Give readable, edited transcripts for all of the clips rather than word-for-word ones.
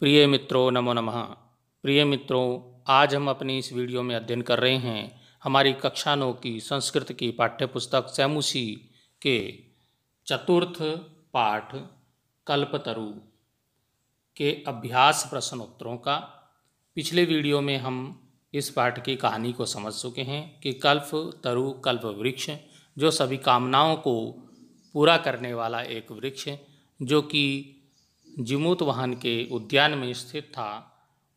प्रिय मित्रों, नमो नमः। प्रिय मित्रों, आज हम अपनी इस वीडियो में अध्ययन कर रहे हैं हमारी कक्षा 9 की संस्कृत की पाठ्यपुस्तक सैमुसी के चतुर्थ पाठ कल्पतरु के अभ्यास प्रश्नोत्तरों का। पिछले वीडियो में हम इस पाठ की कहानी को समझ चुके हैं कि कल्पतरु कल्प वृक्ष जो सभी कामनाओं को पूरा करने वाला एक वृक्ष जो कि जीमूतवाहन के उद्यान में स्थित था,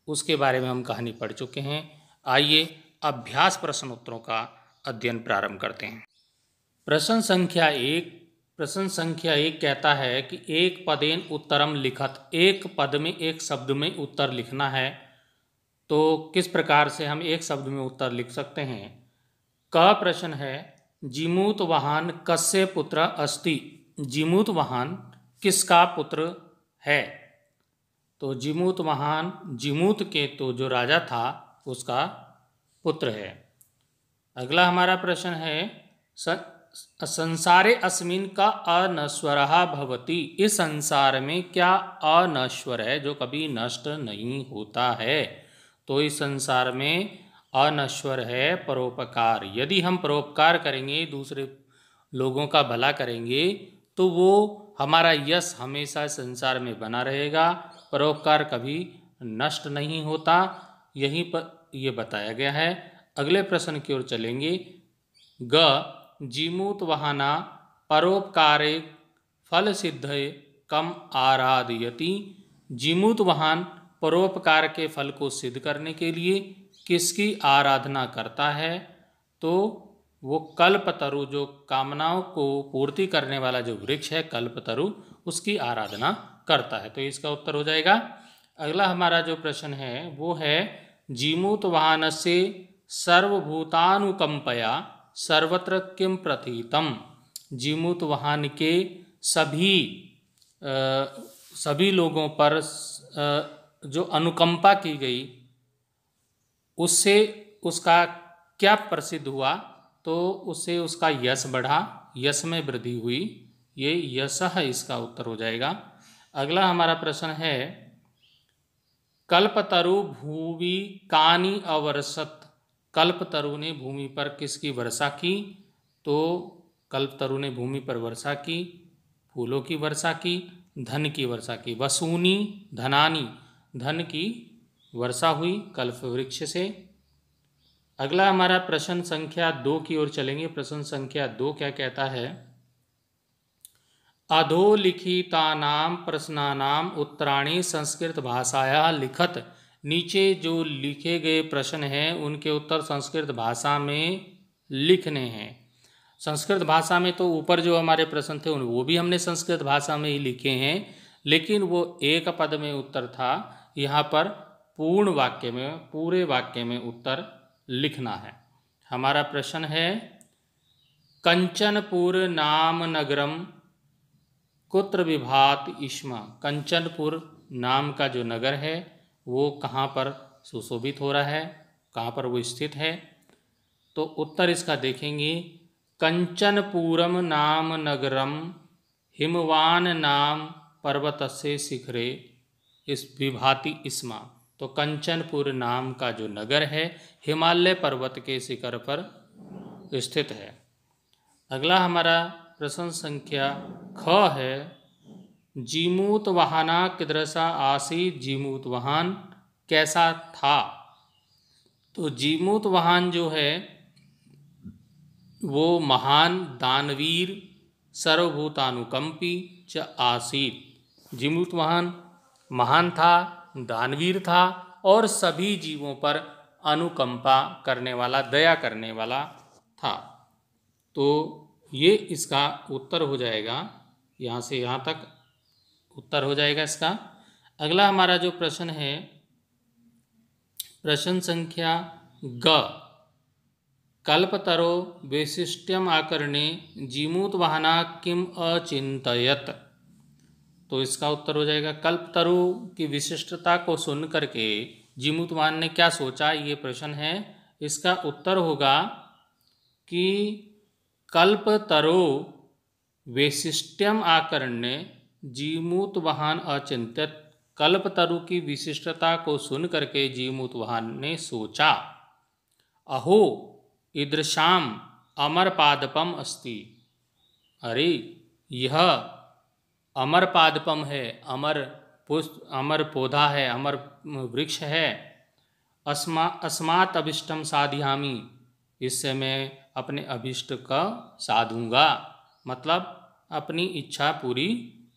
उसके बारे में हम कहानी पढ़ चुके हैं। आइए अभ्यास प्रश्नोत्तरों का अध्ययन प्रारंभ करते हैं। प्रश्न संख्या एक कहता है कि एक पदेन उत्तरम लिखत। एक पद में एक शब्द में उत्तर लिखना है, तो किस प्रकार से हम एक शब्द में उत्तर लिख सकते हैं। क प्रश्न है, जीमूतवाहन कस्य पुत्र अस्ति। जीमूतवाहन किसका पुत्र है। तो जीमूतवाहन जीमूत के तो जो राजा था उसका पुत्र है। अगला हमारा प्रश्न है, संसारे अस्मिन का अनश्वरः भवति। इस संसार में क्या अनश्वर है, जो कभी नष्ट नहीं होता है। तो इस संसार में अनश्वर है परोपकार। यदि हम परोपकार करेंगे, दूसरे लोगों का भला करेंगे, तो वो हमारा यश हमेशा संसार में बना रहेगा। परोपकार कभी नष्ट नहीं होता, यहीं पर ये बताया गया है। अगले प्रश्न की ओर चलेंगे। ग जीमूतवाहना परोपकारे फल सिद्धये कम आराधयति। जीमूतवाहन परोपकार के फल को सिद्ध करने के लिए किसकी आराधना करता है। तो वो कल्पतरु, जो कामनाओं को पूर्ति करने वाला जो वृक्ष है कल्पतरु, उसकी आराधना करता है। तो इसका उत्तर हो जाएगा। अगला हमारा जो प्रश्न है वो है, जीमूतवाहनस्य सर्वभूतानुकंपया सर्वत्र किम प्रथितम। जीमूतवाहन के सभी लोगों पर जो अनुकंपा की गई, उससे उसका क्या प्रसिद्ध हुआ। तो उससे उसका यश बढ़ा, यश में वृद्धि हुई। ये यशः इसका उत्तर हो जाएगा। अगला हमारा प्रश्न है, कल्पतरु भूवि कानि अवर्षत। कल्पतरु ने भूमि पर किसकी वर्षा की। तो कल्पतरु ने भूमि पर वर्षा की, फूलों की वर्षा की, धन की वर्षा की। वसूनी धनानी, धन की वर्षा हुई कल्प वृक्ष से। अगला हमारा प्रश्न संख्या 2 की ओर चलेंगे। प्रश्न संख्या 2 क्या कहता है, अधोलिखितानां प्रश्नानां उत्तराणि संस्कृत भाषाया लिखत। नीचे जो लिखे गए प्रश्न हैं उनके उत्तर संस्कृत भाषा में लिखने हैं। संस्कृत भाषा में तो ऊपर जो हमारे प्रश्न थे वो भी हमने संस्कृत भाषा में ही लिखे हैं, लेकिन वो एक पद में उत्तर था। यहाँ पर पूर्ण वाक्य में, पूरे वाक्य में उत्तर लिखना है। हमारा प्रश्न है, कंचनपुर नाम नगरम कुत्र विभाति स्म। कंचनपुर नाम का जो नगर है वो कहाँ पर सुशोभित हो रहा है, कहाँ पर वो स्थित है। तो उत्तर इसका देखेंगे, कंचनपुरम नाम नगरम हिमवान नाम पर्वतस्य शिखरे इस विभाति स्म। तो कंचनपुर नाम का जो नगर है हिमालय पर्वत के शिखर पर स्थित है। अगला हमारा प्रश्न संख्या ख है, जीमूतवाहना कीदृशा आसीत्। जीमूतवाहन कैसा था। तो जीमूतवाहन जो है वो महान दानवीर सर्वभूतानुकंपी च आसीत्। जीमूतवाहन महान था, दानवीर था और सभी जीवों पर अनुकंपा करने वाला, दया करने वाला था। तो ये इसका उत्तर हो जाएगा। यहाँ से यहाँ तक उत्तर हो जाएगा इसका। अगला हमारा जो प्रश्न है, प्रश्न संख्या ग, कल्पतरो वैशिष्ट्यम आकरणे जीमूतवाहना किम अचिंतयत। तो इसका उत्तर हो जाएगा, कल्पतरु की विशिष्टता को सुन करके जीमूतवाहन ने क्या सोचा, ये प्रश्न है। इसका उत्तर होगा कि कल्पतरो वैशिष्ट्यम आकरण्य जीमूतवाहन अचिंत्यत। कल्पतरु की विशिष्टता को सुन करके जीमूतवाहन ने सोचा, अहो ईदृशाम अमर पादपम अस्ति। अरे यह अमर पादपम है, अमर पुष्प, अमर पौधा है, अमर वृक्ष है। अस्मात् अभिष्टम साधयामि, इससे मैं अपने अभिष्ट का साधूंगा, मतलब अपनी इच्छा पूरी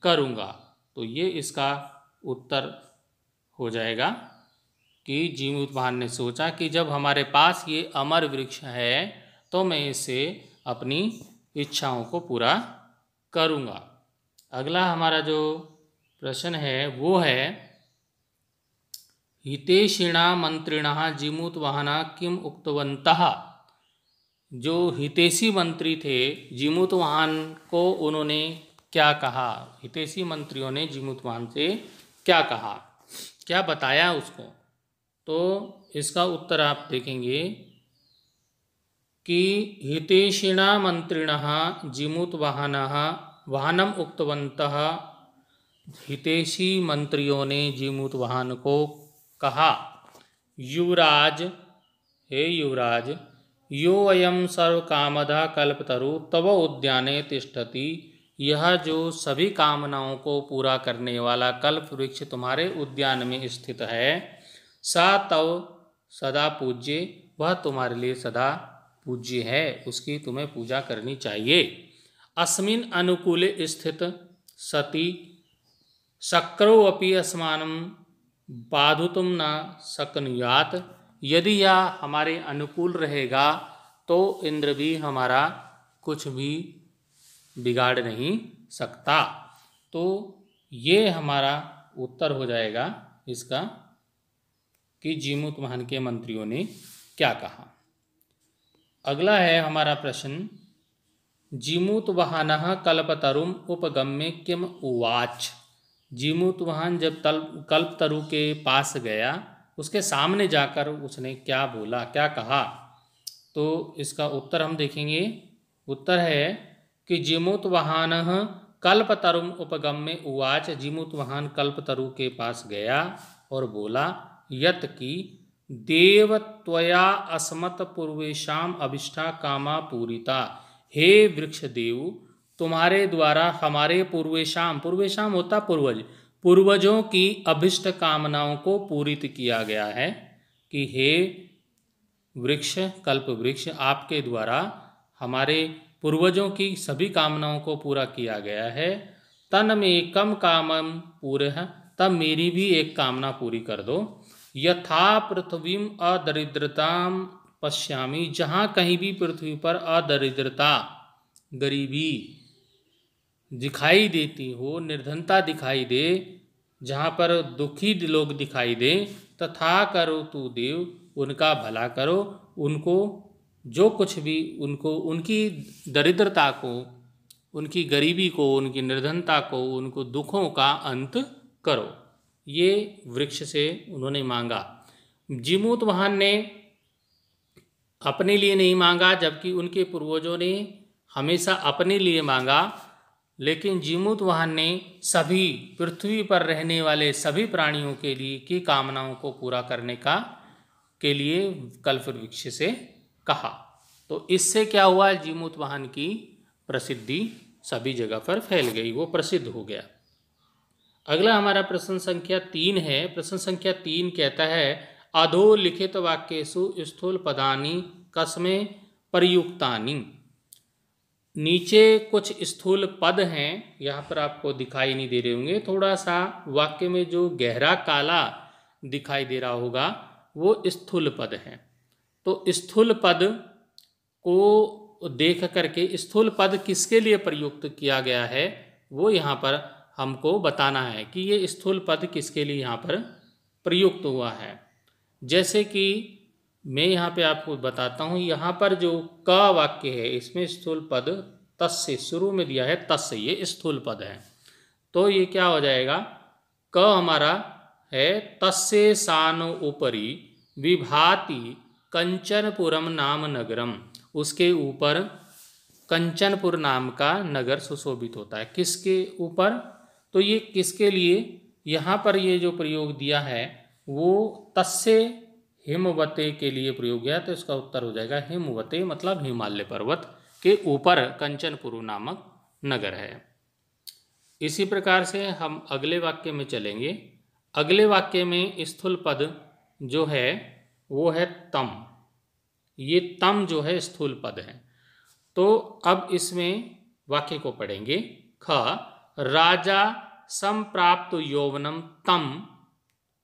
करूंगा। तो ये इसका उत्तर हो जाएगा कि जीमूतवाहन ने सोचा कि जब हमारे पास ये अमर वृक्ष है तो मैं इससे अपनी इच्छाओं को पूरा करूंगा। अगला हमारा जो प्रश्न है वो है, हितैषिणा मंत्रिणः जीमूतवाहना किम उक्तवन्तः। जो हितैषी मंत्री थे जीमूतवाहन को उन्होंने क्या कहा, हितैषी मंत्रियों ने जीमूतवाहन से क्या कहा, क्या बताया उसको। तो इसका उत्तर आप देखेंगे कि हितैषिणा मंत्रिणः जीमूतवाहनः वाहनम उक्तवन्तः। हितैषी मंत्रियों ने जीमूतवाहन को कहा, युवराज, हे युवराज, यो अयम सर्वकामदा कल्पतरु तव उद्याने तिष्ठति। यह जो सभी कामनाओं को पूरा करने वाला कल्प वृक्ष तुम्हारे उद्यान में स्थित है, सा तव सदा पूज्य, वह तुम्हारे लिए सदा पूज्य है, उसकी तुम्हें पूजा करनी चाहिए। अस्मिन् अनुकूले स्थित सति शक्रो अपि अस्मानं बाधुतुम न शक्नुयात्। यदि यह हमारे अनुकूल रहेगा तो इंद्र भी हमारा कुछ भी बिगाड़ नहीं सकता। तो ये हमारा उत्तर हो जाएगा इसका कि जीमूतवाहन के मंत्रियों ने क्या कहा। अगला है हमारा प्रश्न, जीमूतवाहनः कल्पतरुम उपगम्य किम उवाच। जीमूतवाहन जब कल्पतरु के पास गया, उसके सामने जाकर उसने क्या बोला, क्या कहा। तो इसका उत्तर हम देखेंगे। उत्तर है कि जीमूतवाहनः कल्पतरुम उपगम्य उवाच। जीमूतवाहन कल्पतरु के पास गया और बोला, यत् की देव त्वया अस्मत् पूर्वेशाम अभिष्टा कामा पूरिता। हे वृक्ष देव, तुम्हारे द्वारा हमारे पूर्वेशाम, पूर्वेशाम होता पूर्वज, पूर्वजों की अभिष्ट कामनाओं को पूरित किया गया है। कि हे वृक्ष, कल्प वृक्ष, आपके द्वारा हमारे पूर्वजों की सभी कामनाओं को पूरा किया गया है। तन में कम कामम पूरः, तब मेरी भी एक कामना पूरी कर दो। यथा पृथ्वीम अदरिद्रताम पश्यामि, जहाँ कहीं भी पृथ्वी पर अदरिद्रता, गरीबी दिखाई देती हो, निर्धनता दिखाई दे, जहाँ पर दुखी लोग दिखाई दे, तथा करो तू देव, उनका भला करो, उनको जो कुछ भी उनको, उनकी दरिद्रता को, उनकी गरीबी को, उनकी निर्धनता को, उनको दुखों का अंत करो। ये वृक्ष से उन्होंने मांगा। जीमूतवाहन ने अपने लिए नहीं मांगा, जबकि उनके पूर्वजों ने हमेशा अपने लिए मांगा। लेकिन जीमूतवाहन ने सभी पृथ्वी पर रहने वाले सभी प्राणियों के लिए की कामनाओं को पूरा करने के लिए कल्प वृक्ष से कहा। तो इससे क्या हुआ, जीमूतवाहन की प्रसिद्धि सभी जगह पर फैल गई, वो प्रसिद्ध हो गया। अगला हमारा प्रश्न संख्या 3 है। प्रश्न संख्या 3 कहता है, अधोलिखित वाक्येषु स्थूल पदानि कस्मै प्रयुक्तानि। नीचे कुछ स्थूल पद हैं, यहाँ पर आपको दिखाई नहीं दे रहे होंगे। थोड़ा सा वाक्य में जो गहरा काला दिखाई दे रहा होगा वो स्थूल पद है। तो स्थूल पद को देख करके स्थूल पद किसके लिए प्रयुक्त किया गया है वो यहाँ पर हमको बताना है कि ये स्थूल पद किसके लिए यहाँ पर प्रयुक्त हुआ है। जैसे कि मैं यहाँ पे आपको बताता हूँ, यहाँ पर जो क वाक्य है इसमें स्थूल पद तस्य शुरू में दिया है, तस्य, ये स्थूल पद है। तो ये क्या हो जाएगा, क हमारा है तस्य सानो उपरि विभाति कंचनपुरम नाम नगरम। उसके ऊपर कंचनपुर नाम का नगर सुशोभित होता है। किसके ऊपर, तो ये किसके लिए, यहाँ पर ये जो प्रयोग दिया है वो तस्य हिमवते के लिए प्रयोग किया, तो इसका उत्तर हो जाएगा हिमवते, मतलब हिमालय पर्वत के ऊपर कंचनपुरु नामक नगर है। इसी प्रकार से हम अगले वाक्य में चलेंगे। अगले वाक्य में स्थूल पद जो है वो है तम। ये तम जो है स्थूल पद है। तो अब इसमें वाक्य को पढ़ेंगे। ख राजा संप्राप्त यौवनम तम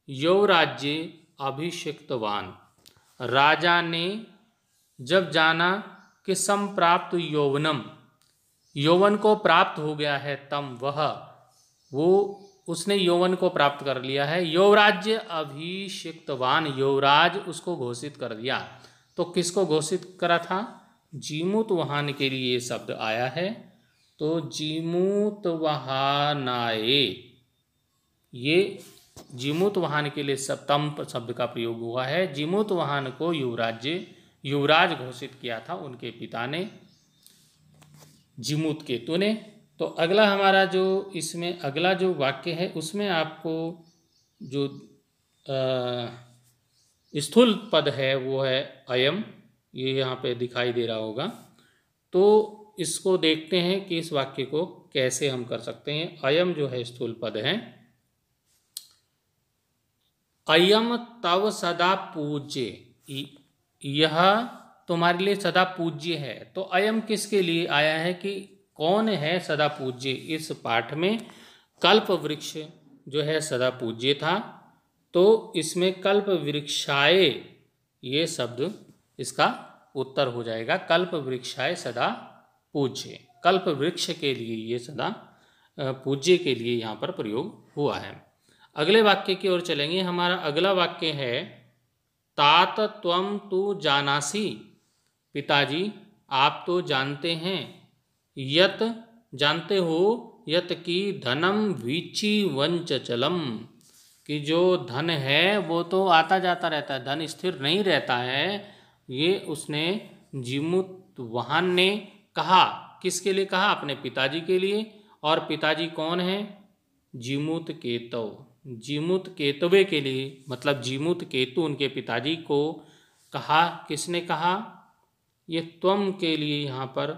यौराज्य अभिषिक्तवान। राजा ने जब जाना कि संप्राप्त यौवनम, यौवन को प्राप्त हो गया है, तम वो उसने यौवन को प्राप्त कर लिया है, यौराज्य अभिषिक्तवान, यौराज उसको घोषित कर दिया। तो किसको घोषित करा था? जीमूतवाहन के लिए ये शब्द आया है। तो जीमूतवाहनाय, ये जीमूतवाहन के लिए तम शब्द का प्रयोग हुआ है। जीमूतवाहन को युवराज घोषित किया था उनके पिता ने, जीमूतकेतु ने। तो अगला हमारा जो इसमें अगला जो वाक्य है उसमें आपको जो स्थूल पद है वो है अयम, ये यहाँ पे दिखाई दे रहा होगा। तो इसको देखते हैं कि इस वाक्य को कैसे हम कर सकते हैं। अयम जो है स्थूल पद है। अयम तव सदा पूज्य, यह तुम्हारे लिए सदा पूज्य है। तो अयम किसके लिए आया है कि कौन है सदा पूज्य? इस पाठ में कल्प वृक्ष जो है सदा पूज्य था, तो इसमें कल्प वृक्षाय ये शब्द इसका उत्तर हो जाएगा। कल्प वृक्षाय सदा पूज्य, कल्प वृक्ष के लिए ये सदा पूज्य के लिए यहाँ पर प्रयोग हुआ है। अगले वाक्य की ओर चलेंगे। हमारा अगला वाक्य है तात त्वम तु जानासि, पिताजी आप तो जानते हैं, यत जानते हो, यत की धनम वीची वंचचलम, कि जो धन है वो तो आता जाता रहता है, धन स्थिर नहीं रहता है। ये उसने जीमूतवाहन ने कहा। किसके लिए कहा? अपने पिताजी के लिए। और पिताजी कौन है? जीमूतकेतु, जीमूतकेतुवे के लिए, मतलब जीमूतकेतु उनके पिताजी को कहा। किसने कहा? ये त्वम के लिए यहाँ पर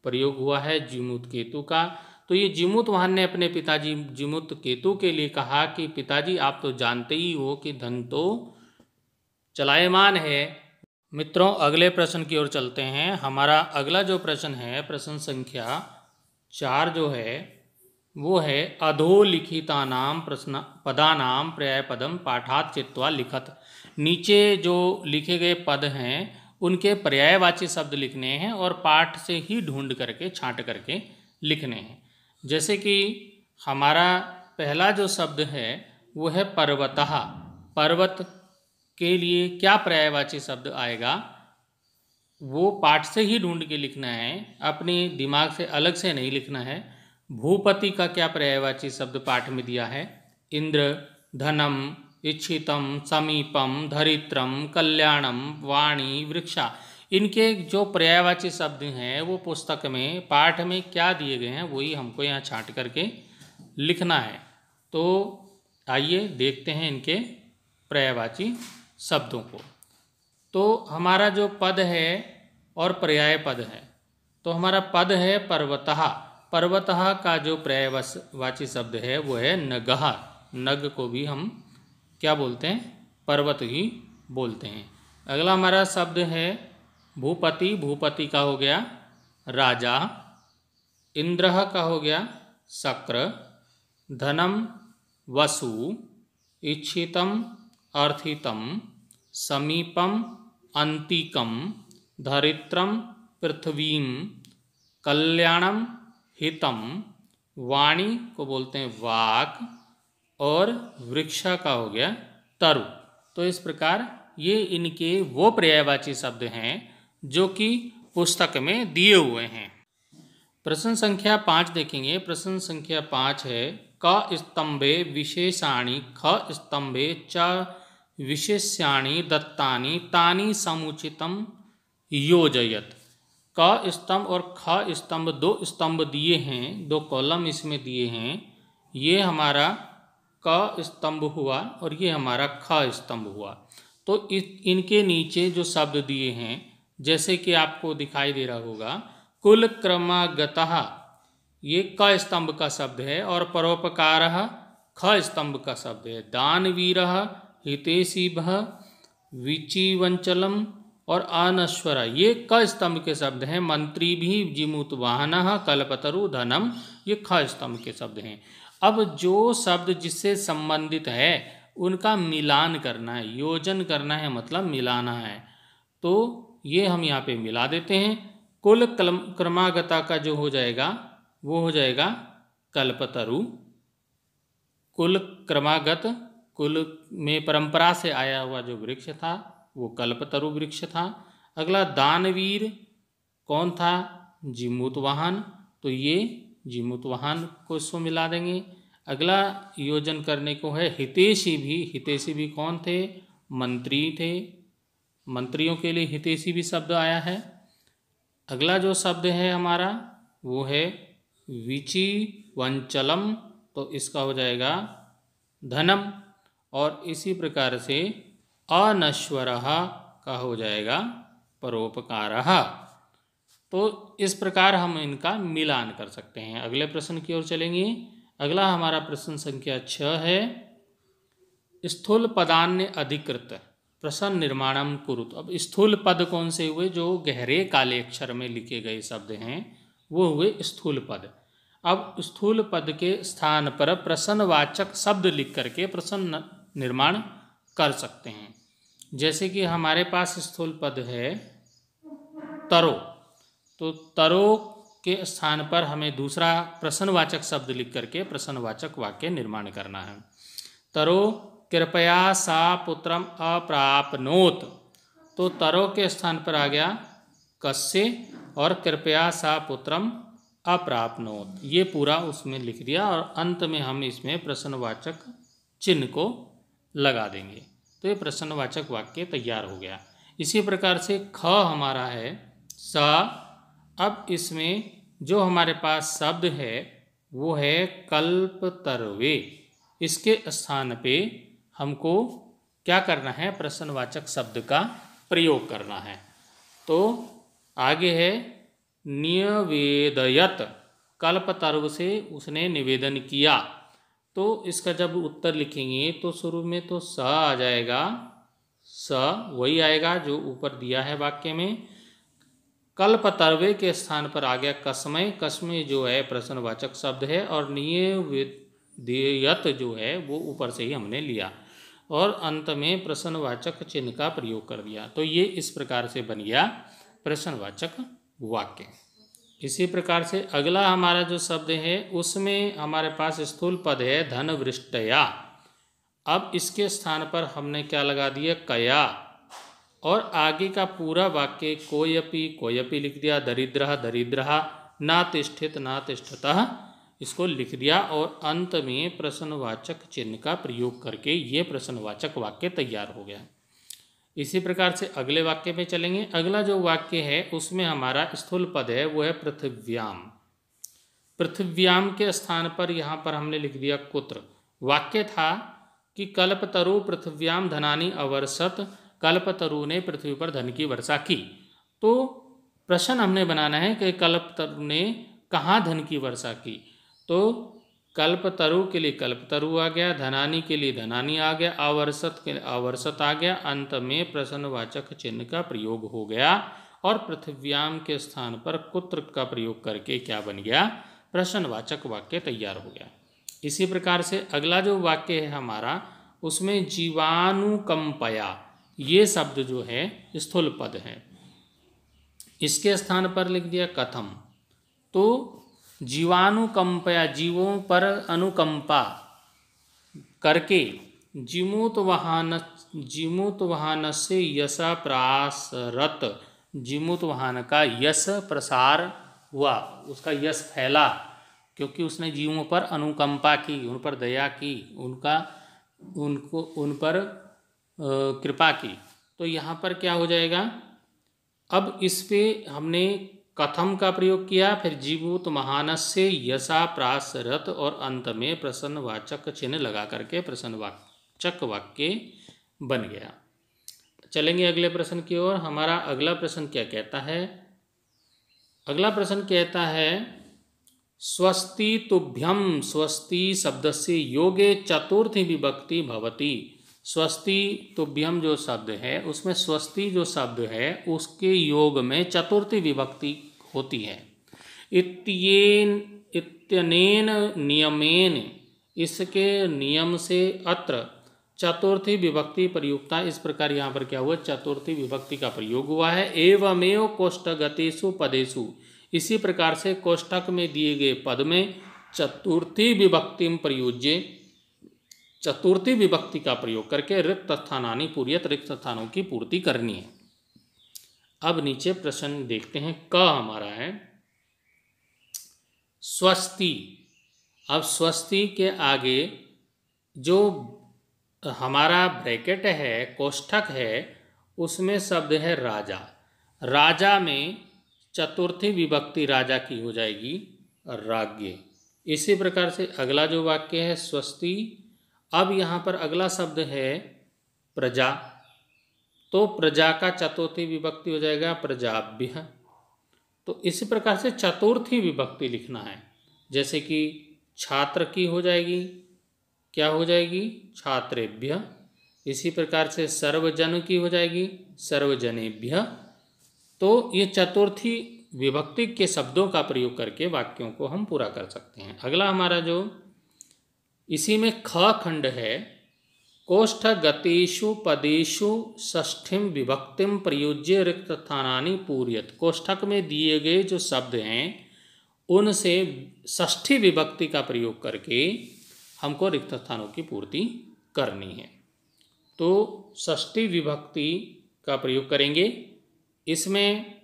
प्रयोग हुआ है जीमूतकेतु का। तो ये जीमूतवाहन ने अपने पिताजी जीमूतकेतु के लिए कहा कि पिताजी आप तो जानते ही हो कि धन तो चलायमान है। मित्रों अगले प्रश्न की ओर चलते हैं। हमारा अगला जो प्रश्न है, प्रश्न संख्या 4 जो है वो है अधोलिखितानां प्रश्न पदानां पर्यायपदम पाठात् चित्वा लिखत। नीचे जो लिखे गए पद हैं उनके पर्यायवाची शब्द लिखने हैं और पाठ से ही ढूंढ करके छांट करके लिखने हैं। जैसे कि हमारा पहला जो शब्द है वो है पर्वतः। पर्वत के लिए क्या पर्यायवाची शब्द आएगा वो पाठ से ही ढूंढ के लिखना है, अपने दिमाग से अलग से नहीं लिखना है। भूपति का क्या पर्यायवाची शब्द पाठ में दिया है? इंद्र, धनम, इच्छितम, समीपम, धरित्रम, कल्याणम, वाणी, वृक्षा। इनके जो पर्यायवाची शब्द हैं वो पुस्तक में पाठ में क्या दिए गए हैं वही हमको यहाँ छांट करके लिखना है। तो आइए देखते हैं इनके पर्यायवाची शब्दों को। तो हमारा जो पद है और पर्याय पद है, तो हमारा पद है पर्वतः। पर्वतः का जो पर्यायवाची शब्द है वो है नगः। नग को भी हम क्या बोलते हैं? पर्वत ही बोलते हैं। अगला हमारा शब्द है भूपति। भूपति का हो गया राजा। इंद्रः का हो गया शक्र। धनम वसु। इच्छितम अर्थितम। समीपम अंतिकम। धरित्रम पृथ्वीम। कल्याणम हितम। वाणी को बोलते हैं वाक। और वृक्षा का हो गया तरु। तो इस प्रकार ये इनके वो पर्यायवाची शब्द हैं जो कि पुस्तक में दिए हुए हैं। प्रश्न संख्या 5 देखेंगे। प्रश्न संख्या 5 है क स्तंभे विशेषाणि ख स्तंभे च विशेष्याणि दत्तानि तानि समुचितम योजयत। क स्तंभ और ख स्तंभ दो स्तंभ दिए हैं, दो कॉलम इसमें दिए हैं। ये हमारा क स्तंभ हुआ और ये हमारा ख स्तंभ हुआ। तो इनके नीचे जो शब्द दिए हैं, जैसे कि आपको दिखाई दे रहा होगा, कुल क्रमागतः ये क स्तंभ का शब्द है और परोपकारः ख स्तंभ का शब्द है। दानवीरः हितैषिभः विचिवंचलम और अनश्वर ये क स्तंभ के शब्द हैं। मंत्री भी जिमूत वाहनः कल्पतरु धनम ये ख स्तंभ के शब्द हैं। अब जो शब्द जिससे संबंधित है उनका मिलान करना है, योजन करना है, मतलब मिलाना है। तो ये हम यहाँ पे मिला देते हैं। कुल क्रमागता का जो हो जाएगा वो हो जाएगा कल्पतरु। कुल क्रमागत, कुल में परंपरा से आया हुआ जो वृक्ष था वो कल्पतरु वृक्ष था। अगला दानवीर कौन था? जिमूतवाहन, तो ये जिमूतवाहन को इसको मिला देंगे। अगला योजन करने को है हितैषी भी। हितैषी भी कौन थे? मंत्री थे। मंत्रियों के लिए हितैषी भी शब्द आया है। अगला जो शब्द है हमारा वो है विचिवंचलम, तो इसका हो जाएगा धनम। और इसी प्रकार से अनश्वरः का हो जाएगा परोपकारः। तो इस प्रकार हम इनका मिलान कर सकते हैं। अगले प्रश्न की ओर चलेंगे। अगला हमारा प्रश्न संख्या 6 है। स्थूल पदान्य अधिकृत प्रश्न निर्माणम कुरुत। अब स्थूल पद कौन से हुए? जो गहरे काले अक्षर में लिखे गए शब्द हैं वो हुए स्थूल पद। अब स्थूल पद के स्थान पर प्रश्नवाचक शब्द लिख करके प्रश्न निर्माण कर सकते हैं। जैसे कि हमारे पास स्थूल पद है तरो, तो तरो के स्थान पर हमें दूसरा प्रश्नवाचक शब्द लिख करके प्रश्नवाचक वाक्य निर्माण करना है। तरो कृपया सा पुत्रम अप्राप्नोत, तो तरो के स्थान पर आ गया कस्य और कृपया सा पुत्रम अप्राप्नोत, ये पूरा उसमें लिख दिया और अंत में हम इसमें प्रश्नवाचक चिन्ह को लगा देंगे। तो ये प्रश्नवाचक वाक्य तैयार हो गया। इसी प्रकार से ख हमारा है सा। अब इसमें जो हमारे पास शब्द है वो है कल्पतरुवे। इसके स्थान पे हमको क्या करना है? प्रश्नवाचक शब्द का प्रयोग करना है। तो आगे है निवेदयत, कल्पतरु से उसने निवेदन किया। तो इसका जब उत्तर लिखेंगे तो शुरू में तो स आ जाएगा, स वही आएगा जो ऊपर दिया है वाक्य में। कल्पतरुवे के स्थान पर आ गया कस्मय। कस्मय जो है प्रश्नवाचक शब्द है और निवेदयत जो है वो ऊपर से ही हमने लिया और अंत में प्रश्नवाचक चिन्ह का प्रयोग कर दिया। तो ये इस प्रकार से बन गया प्रश्नवाचक वाक्य। इसी प्रकार से अगला हमारा जो शब्द है उसमें हमारे पास स्थूल पद है धनवृष्टया। अब इसके स्थान पर हमने क्या लगा दिया? कया। और आगे का पूरा वाक्य कोयपि कोयपि लिख दिया, दरिद्रः दरिद्रः, नातिष्ठित नातिष्ठतः इसको लिख दिया और अंत में प्रश्नवाचक चिन्ह का प्रयोग करके ये प्रश्नवाचक वाक्य तैयार हो गया। इसी प्रकार से अगले वाक्य में चलेंगे। अगला जो वाक्य है उसमें हमारा स्थूल पद है वो है पृथिव्याम। पृथिव्याम के स्थान पर यहाँ पर हमने लिख दिया कुत्र। वाक्य था कि कल्पतरु पृथिव्याम धनानि अवर्षत, कल्पतरु ने पृथ्वी पर धन की वर्षा की। तो प्रश्न हमने बनाना है कि कल्पतरु ने कहाँ धन की वर्षा की। तो कल्पतरु के लिए कल्पतरु आ गया, धनानि के लिए धनानि आ गया, आवर्षत के लिए आवर्षत आ गया। अंत में प्रश्नवाचक चिन्ह का प्रयोग हो गया और पृथिव्याम के स्थान पर कुत्र का प्रयोग करके क्या बन गया? प्रश्नवाचक वाक्य तैयार हो गया। इसी प्रकार से अगला जो वाक्य है हमारा उसमें जीवानुकंपया ये शब्द जो है स्थूल पद है। इसके स्थान पर लिख दिया कथम। तो जीवानुकंपया जीवों पर अनुकंपा करके जिमूत वाहन से यश प्रासरत, जिमूत वाहन का यश प्रसार हुआ, उसका यश फैला क्योंकि उसने जीवों पर अनुकंपा की, उन पर दया की, उन पर कृपा की। तो यहाँ पर क्या हो जाएगा? अब इस पे हमने कथम का प्रयोग किया, फिर जीवूत महानस्य यशा प्रास रथ और अंत में प्रश्नवाचक चिन्ह लगा करके प्रश्नवाचक वाक्य बन गया। चलेंगे अगले प्रश्न की ओर। हमारा अगला प्रश्न क्या कहता है? अगला प्रश्न कहता है स्वस्ति तुभ्यम स्वस्ति शब्दस्य योगे चतुर्थी विभक्ति भवति। स्वस्ति तुभ्यम जो शब्द है उसमें स्वस्ति जो शब्द है उसके योग में चतुर्थी विभक्ति होती है। इत्यनेन नियमेन, इसके नियम से अत्र चतुर्थी विभक्ति प्रयुक्ता। इस प्रकार यहाँ पर क्या हुआ, चतुर्थी विभक्ति का प्रयोग हुआ है। एवमेव कोष्ठगतेषु पदेषु, इसी प्रकार से कोष्ठक में दिए गए पद में चतुर्थी विभक्तिम प्रयुज्य, चतुर्थी विभक्ति का प्रयोग करके रिक्त स्थानानि पूर्यत, रिक्त स्थानों की पूर्ति करनी है। अब नीचे प्रश्न देखते हैं। क हमारा है स्वस्ति। अब स्वस्ति के आगे जो हमारा ब्रैकेट है, कोष्ठक है, उसमें शब्द है राजा। राजा में चतुर्थी विभक्ति राजा की हो जाएगी राज्ञ। इसी प्रकार से अगला जो वाक्य है स्वस्ति। अब यहाँ पर अगला शब्द है प्रजा, तो प्रजा का चतुर्थी विभक्ति हो जाएगा प्रजाभ्य। तो इसी प्रकार से चतुर्थी विभक्ति लिखना है। जैसे कि छात्र की हो जाएगी, क्या हो जाएगी, छात्रेभ्य। इसी प्रकार से सर्वजन की हो जाएगी सर्वजनेभ्य। तो ये चतुर्थी विभक्ति के शब्दों का प्रयोग करके वाक्यों को हम पूरा कर सकते हैं। अगला हमारा जो इसी में ख खंड है, कोष्ठ गतेषु पदेषु षष्ठीम विभक्तिम प्रयुज्य रिक्त स्थानानि पूर्यत। कोष्ठक में दिए गए जो शब्द हैं उनसे षष्ठी विभक्ति का प्रयोग करके हमको रिक्त स्थानों की पूर्ति करनी है। तो षष्ठी विभक्ति का प्रयोग करेंगे। इसमें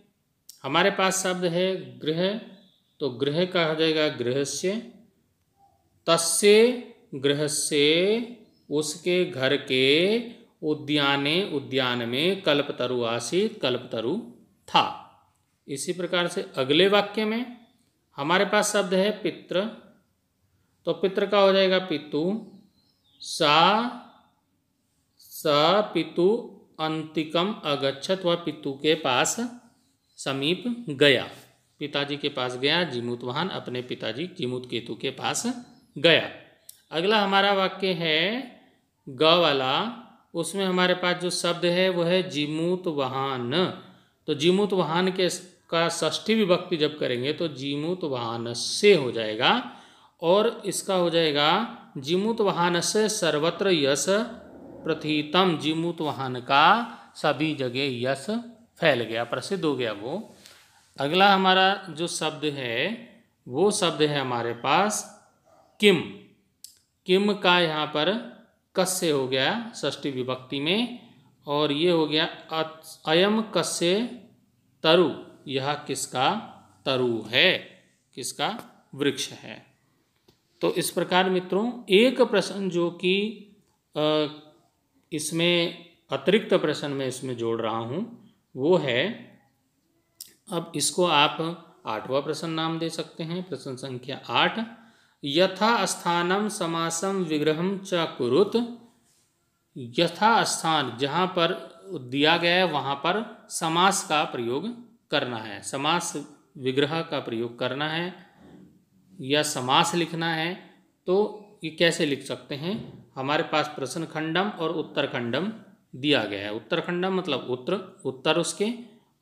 हमारे पास शब्द है गृह, तो गृह का हो जाएगा गृहस्य। तस्य गृहस्य, उसके घर के, उद्याने उद्यान में, कल्पतरु आसीत कल्पतरु था। इसी प्रकार से अगले वाक्य में हमारे पास शब्द है पितृ, तो पितृ का हो जाएगा पितु। स पितु अंतिकम अगच्छत, वह पितु के पास समीप गया, पिताजी के पास गया। जीमूत वाहन अपने पिताजी जीमूत केतु के पास गया। अगला हमारा वाक्य है ग वाला, उसमें हमारे पास जो शब्द है वो है जीमूत वाहन। तो जीमूत वाहन के का षष्ठी विभक्ति जब करेंगे तो जीमूत वाहन से हो जाएगा, और इसका हो जाएगा जीमूत वाहन से सर्वत्र यश प्रथितम। जीमूत वाहन का सभी जगह यश फैल गया, प्रसिद्ध हो गया वो। अगला हमारा जो शब्द है वो शब्द है हमारे पास किम। किम का यहाँ पर कस्य हो गया षष्ठी विभक्ति में, और ये हो गया अयम कस्य तरु। यह किसका तरु है, किसका वृक्ष है। तो इस प्रकार मित्रों एक प्रश्न जो कि इसमें अतिरिक्त प्रश्न में इसमें जोड़ रहा हूँ वो है, अब इसको आप 8वां प्रश्न नाम दे सकते हैं, प्रश्न संख्या 8। यथा स्थानम समासम विग्रहम च कुरुत। यथा स्थान जहाँ पर दिया गया है वहाँ पर समास का प्रयोग करना है, समास विग्रह का प्रयोग करना है या समास लिखना है। तो ये कैसे लिख सकते हैं? हमारे पास प्रश्न खंडम और उत्तर खंडम दिया गया है। उत्तर खंडम मतलब उत्तर उसके,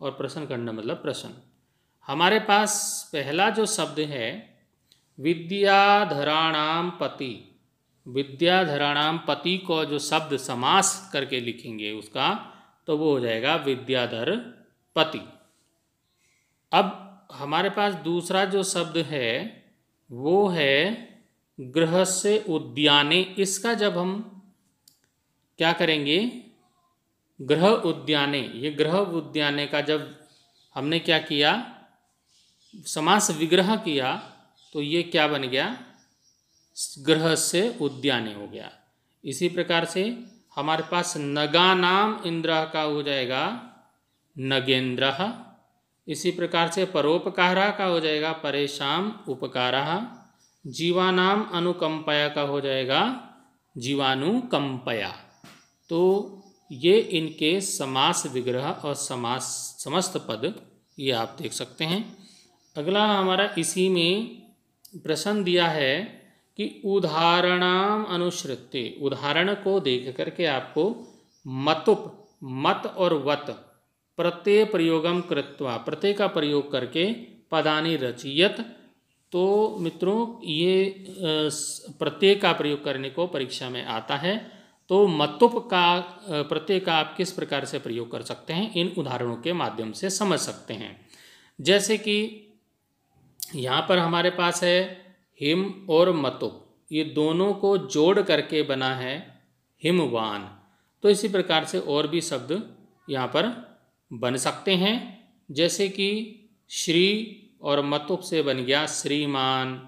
और प्रश्न खंडम मतलब प्रश्न। हमारे पास पहला जो शब्द है विद्याधराणाम पति, विद्याधराणाम पति को जो शब्द समास करके लिखेंगे उसका, तो वो हो जाएगा विद्याधर पति। अब हमारे पास दूसरा जो शब्द है वो है गृहस्य उद्याने। इसका जब हम क्या करेंगे, गृह उद्याने, ये गृह उद्याने का जब हमने क्या किया, समास विग्रह किया, तो ये क्या बन गया, गृह से उद्याने हो गया। इसी प्रकार से हमारे पास नगानाम इंद्र का हो जाएगा नगेंद्र। इसी प्रकार से परोपकारा का हो जाएगा परेशान उपकारा। जीवानाम अनुकंपया का हो जाएगा जीवानुकंपया। तो ये इनके समास विग्रह और समास समस्त पद ये आप देख सकते हैं। अगला हमारा इसी में प्रश्न दिया है कि उदाहरणाम अनुसृत्य, उदाहरण को देख करके आपको मतुप, मत और वत प्रत्यय प्रयोगम कृत्वा, प्रत्यय का प्रयोग करके पदानि रचयत। तो मित्रों ये प्रत्यय का प्रयोग करने को परीक्षा में आता है। तो मतुप का प्रत्यय का आप किस प्रकार से प्रयोग कर सकते हैं, इन उदाहरणों के माध्यम से समझ सकते हैं। जैसे कि यहाँ पर हमारे पास है हिम और मतुप, ये दोनों को जोड़ करके बना है हिमवान। तो इसी प्रकार से और भी शब्द यहाँ पर बन सकते हैं। जैसे कि श्री और मतुप से बन गया श्रीमान,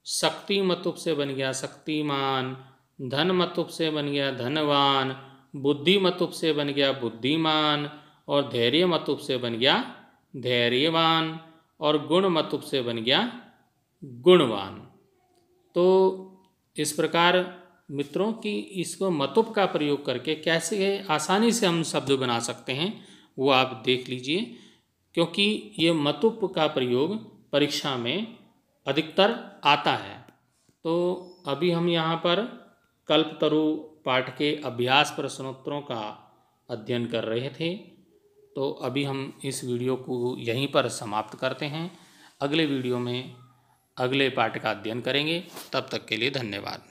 शक्ति मतुप से बन गया शक्तिमान, धन मतुप से बन गया धनवान, बुद्धि मतुप से बन गया बुद्धिमान, और धैर्य मतुप से बन गया धैर्यवान, और गुण मतुप से बन गया गुणवान। तो इस प्रकार मित्रों की इसको मतुप का प्रयोग करके कैसे आसानी से हम शब्द बना सकते हैं वो आप देख लीजिए, क्योंकि ये मतुप का प्रयोग परीक्षा में अधिकतर आता है। तो अभी हम यहाँ पर कल्पतरु पाठ के अभ्यास प्रश्नोत्तरों का अध्ययन कर रहे थे। तो अभी हम इस वीडियो को यहीं पर समाप्त करते हैं। अगले वीडियो में अगले पाठ का अध्ययन करेंगे। तब तक के लिए धन्यवाद।